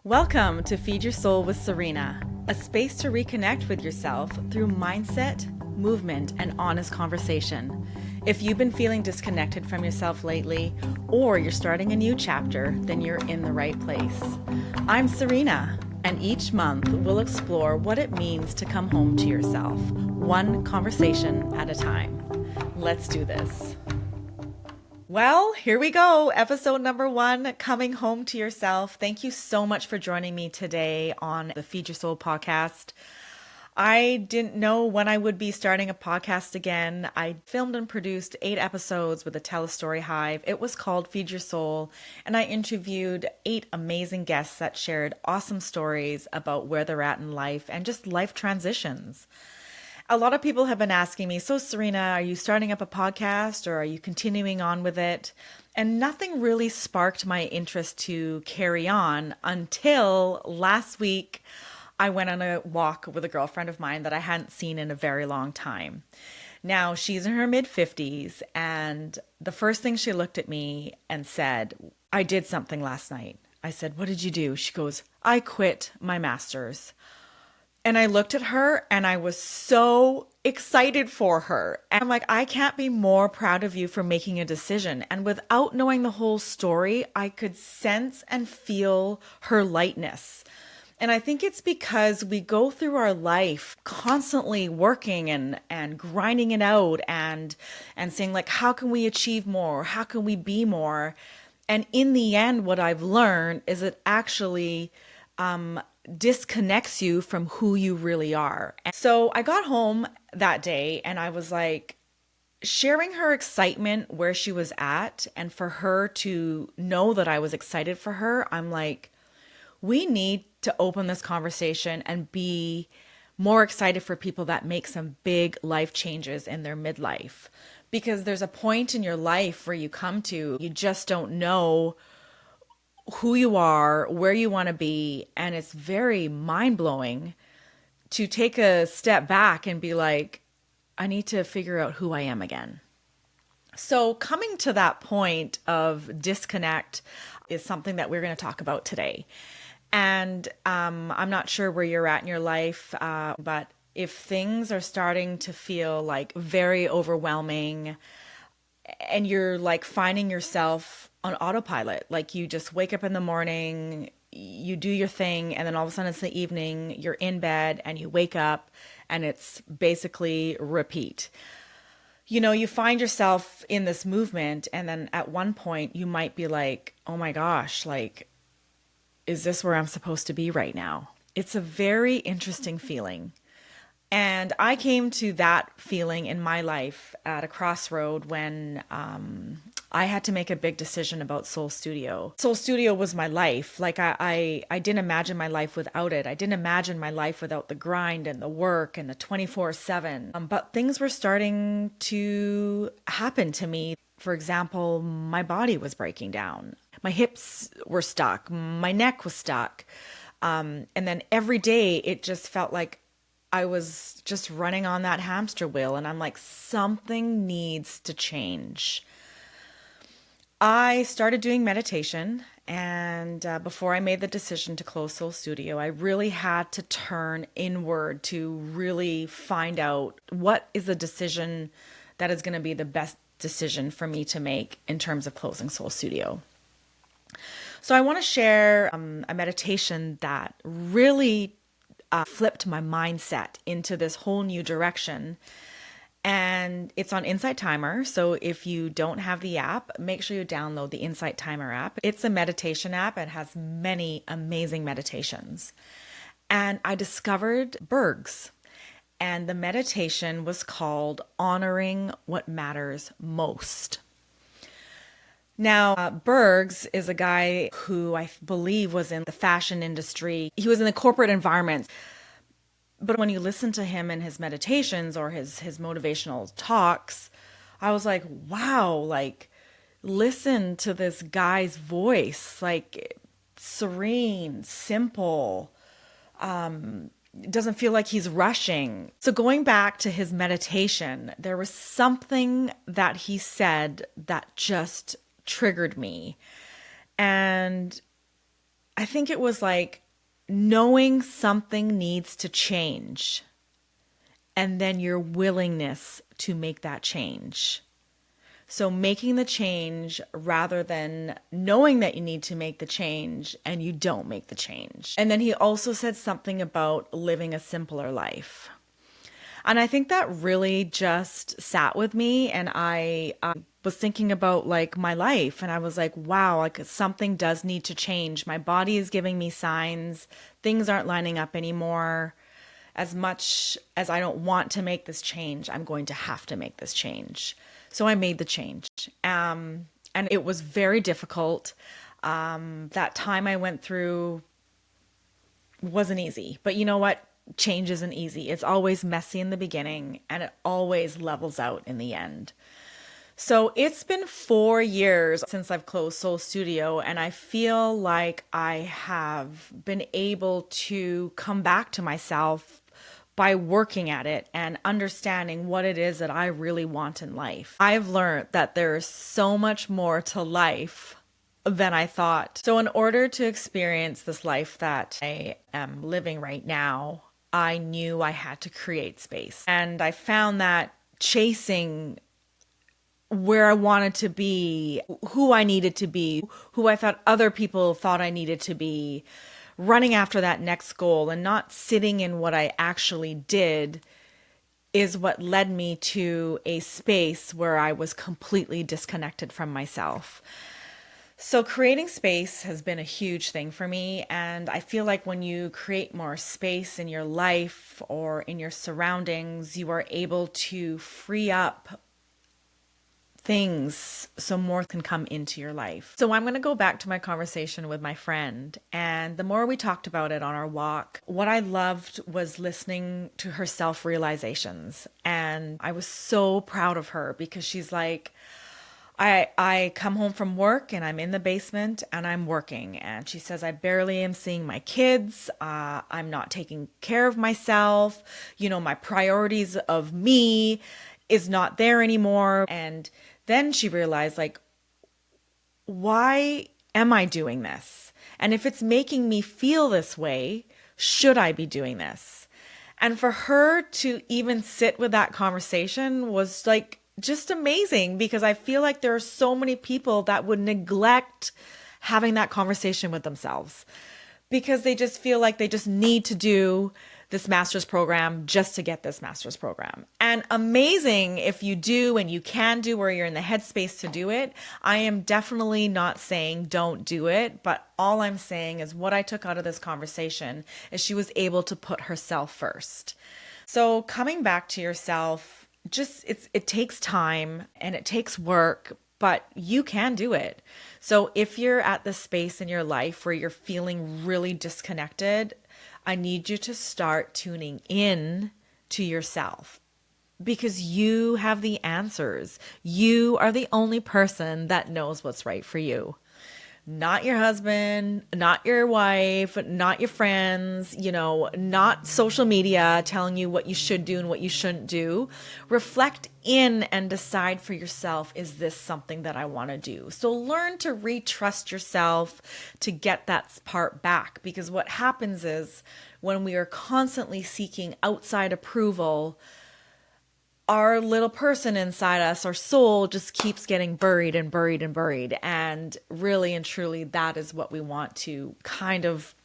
Welcome to Feed Your Soul with Serena, a space to reconnect with yourself through mindset, movement, and honest conversation. If you've been feeling disconnected from yourself lately, or you're starting a new chapter, then you're in the right place. I'm Serena, and each month we'll explore what it means to come home to yourself, one conversation at a time. Let's do this. Well, here we go. Episode number 1, coming home to yourself. Thank you so much for joining me today on the Feed Your Soul podcast. I didn't know when I would be starting a podcast again. I filmed and produced 8 episodes with the Tell a Story Hive. It was called Feed Your Soul, and I interviewed 8 amazing guests that shared awesome stories about where they're at in life and just life transitions. A lot of people have been asking me, so Serena, are you starting up a podcast or are you continuing on with it? And nothing really sparked my interest to carry on until last week I went on a walk with a girlfriend of mine that I hadn't seen in a very long time. Now, she's in her mid-50s, and the first thing she looked at me and said, I did something last night. I said, what did you do? She goes, I quit my master's. And I looked at her and I was so excited for her. And I'm like, I can't be more proud of you for making a decision. And without knowing the whole story, I could sense and feel her lightness. And I think it's because we go through our life constantly working and grinding it out and saying like, how can we achieve more? How can we be more? And in the end, what I've learned is it actually disconnects you from who you really are. And so I got home that day and I was like sharing her excitement where she was at, and for her to know that I was excited for her, I'm like, we need to open this conversation and be more excited for people that make some big life changes in their midlife. Because there's a point in your life where you come to, you just don't know who you are, where you want to be. And it's very mind-blowing to take a step back and be like, I need to figure out who I am again. So coming to that point of disconnect is something that we're going to talk about today. And I'm not sure where you're at in your life, but if things are starting to feel like very overwhelming and you're like finding yourself on autopilot, like you just wake up in the morning, you do your thing, and then all of a sudden it's the evening, you're in bed and you wake up and it's basically repeat. You know, you find yourself in this movement, and then at one point you might be like, oh my gosh, like, is this where I'm supposed to be right now? It's a very interesting feeling. And I came to that feeling in my life at a crossroad when I had to make a big decision about Soul Studio. Soul Studio was my life. Like I didn't imagine my life without it. I didn't imagine my life without the grind and the work and the 24/7. But things were starting to happen to me. For example, my body was breaking down. My hips were stuck. My neck was stuck. And then every day it just felt like I was just running on that hamster wheel, and I'm like, something needs to change. I started doing meditation, and before I made the decision to close Soul Studio, I really had to turn inward to really find out what is the decision that is going to be the best decision for me to make in terms of closing Soul Studio. So I want to share a meditation that really flipped my mindset into this whole new direction. And it's on Insight Timer. So if you don't have the app, make sure you download the Insight Timer app. It's a meditation app. It has many amazing meditations. And I discovered Berg's. And the meditation was called Honoring What Matters Most. Now, Berg's is a guy who I believe was in the fashion industry. He was in the corporate environment. But when you listen to him in his meditations or his motivational talks, I was like, wow, like, listen to this guy's voice, like serene, simple, doesn't feel like he's rushing. So going back to his meditation, there was something that he said that just triggered me. And I think it was like knowing something needs to change and then your willingness to make that change. So making the change rather than knowing that you need to make the change and you don't make the change. And then he also said something about living a simpler life. And I think that really just sat with me. And I was thinking about like my life, and I was like, wow, like something does need to change. My body is giving me signs. Things aren't lining up anymore. As much as I don't want to make this change, I'm going to have to make this change. So I made the change. And it was very difficult. That time I went through wasn't easy. But you know what? Change isn't easy. It's always messy in the beginning and it always levels out in the end. So it's been 4 years since I've closed Soul Studio, and I feel like I have been able to come back to myself by working at it and understanding what it is that I really want in life. I've learned that there's so much more to life than I thought. So in order to experience this life that I am living right now, I knew I had to create space. And I found that chasing where I wanted to be, who I needed to be, who I thought other people thought I needed to be, running after that next goal and not sitting in what I actually did is what led me to a space where I was completely disconnected from myself. So creating space has been a huge thing for me. And I feel like when you create more space in your life or in your surroundings, you are able to free up things so more can come into your life. So I'm going to go back to my conversation with my friend. And the more we talked about it on our walk, what I loved was listening to her self-realizations. And I was so proud of her because she's like, I come home from work and I'm in the basement and I'm working. And she says, I barely am seeing my kids. I'm not taking care of myself. You know, my priorities of me is not there anymore. And then she realized, like, why am I doing this? And if it's making me feel this way, should I be doing this? And for her to even sit with that conversation was like just amazing, because I feel like there are so many people that would neglect having that conversation with themselves because they just feel like they just need to do this master's program just to get this master's program. And amazing if you do and you can do where you're in the headspace to do it. I am definitely not saying don't do it, but all I'm saying is what I took out of this conversation is she was able to put herself first. So coming back to yourself, just it takes time and it takes work, but you can do it. So if you're at the space in your life where you're feeling really disconnected, I need you to start tuning in to yourself because you have the answers. You are the only person that knows what's right for you. Not your husband, not your wife, not your friends, not social media telling you what you should do and what you shouldn't do. Reflect in and decide for yourself, is this something that I want to do? So learn to retrust yourself to get that part back, because what happens is when we are constantly seeking outside approval, our little person inside us, our soul, just keeps getting buried and buried and buried. And really and truly, that is what we want to kind of,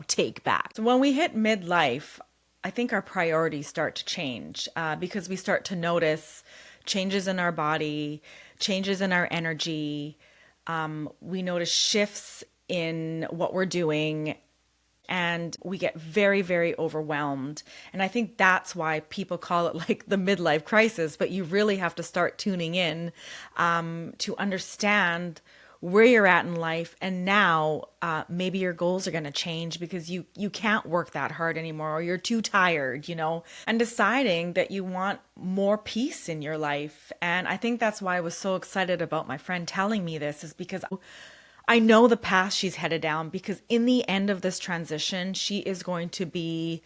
take back. So when we hit midlife, I think our priorities start to change because we start to notice changes in our body, changes in our energy. We notice shifts in what we're doing, and we get very, very overwhelmed. And I think that's why people call it like the midlife crisis, but you really have to start tuning in to understand where you're at in life. And now maybe your goals are going to change because you can't work that hard anymore, or you're too tired, and deciding that you want more peace in your life. And I think that's why I was so excited about my friend telling me this, is because I know the path she's headed down, because in the end of this transition, she is going to be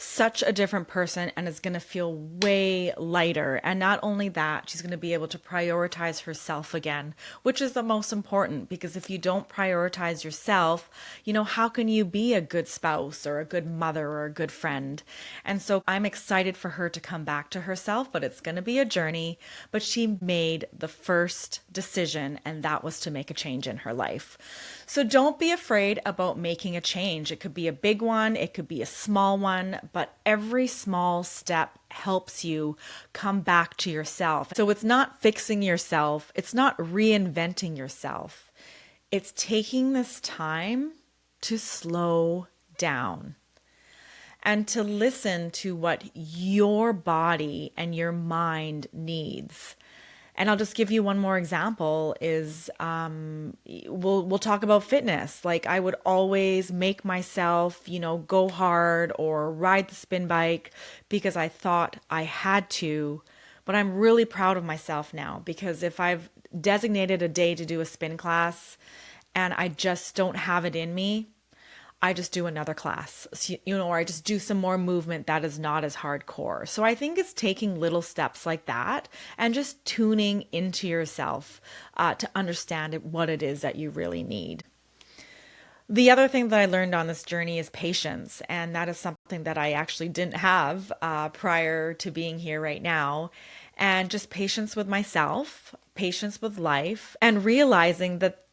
such a different person and is going to feel way lighter. And not only that, she's going to be able to prioritize herself again, which is the most important, because if you don't prioritize yourself, how can you be a good spouse or a good mother or a good friend? And so I'm excited for her to come back to herself, but it's going to be a journey. But she made the first decision, and that was to make a change in her life. So don't be afraid about making a change. It could be a big one, it could be a small one, but every small step helps you come back to yourself. So it's not fixing yourself, it's not reinventing yourself. It's taking this time to slow down and to listen to what your body and your mind needs. And I'll just give you one more example is we'll talk about fitness. Like I would always make myself, go hard or ride the spin bike because I thought I had to. But I'm really proud of myself now, because if I've designated a day to do a spin class and I just don't have it in me, I just do another class, or I just do some more movement that is not as hardcore. So I think it's taking little steps like that and just tuning into yourself to understand what it is that you really need. The other thing that I learned on this journey is patience. And that is something that I actually didn't have prior to being here right now. And just patience with myself, patience with life, and realizing that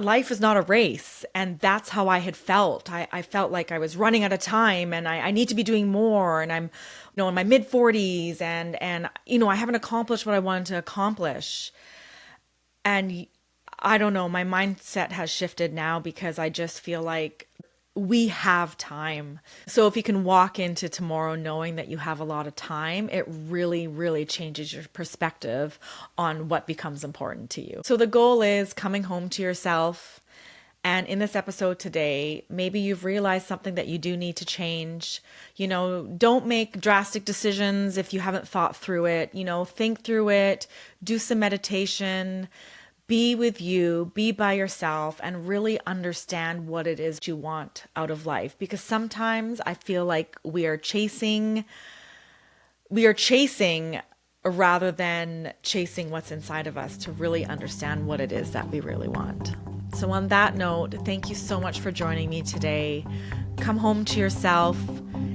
life is not a race. And that's how I had felt. I felt like I was running out of time and I need to be doing more. And I'm, in my mid 40s and I haven't accomplished what I wanted to accomplish. And I don't know, my mindset has shifted now because I just feel like we have time. So if you can walk into tomorrow knowing that you have a lot of time, it really, really changes your perspective on what becomes important to you. So the goal is coming home to yourself. And in this episode today, maybe you've realized something that you do need to change. Don't make drastic decisions if you haven't thought through it. Think through it, do some meditation. Be with you, be by yourself, and really understand what it is you want out of life. Because sometimes I feel like we are chasing rather than chasing what's inside of us to really understand what it is that we really want. So on that note, thank you so much for joining me today. Come home to yourself.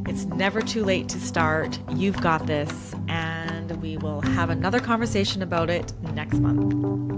It's never too late to start. You've got this, and we will have another conversation about it next month.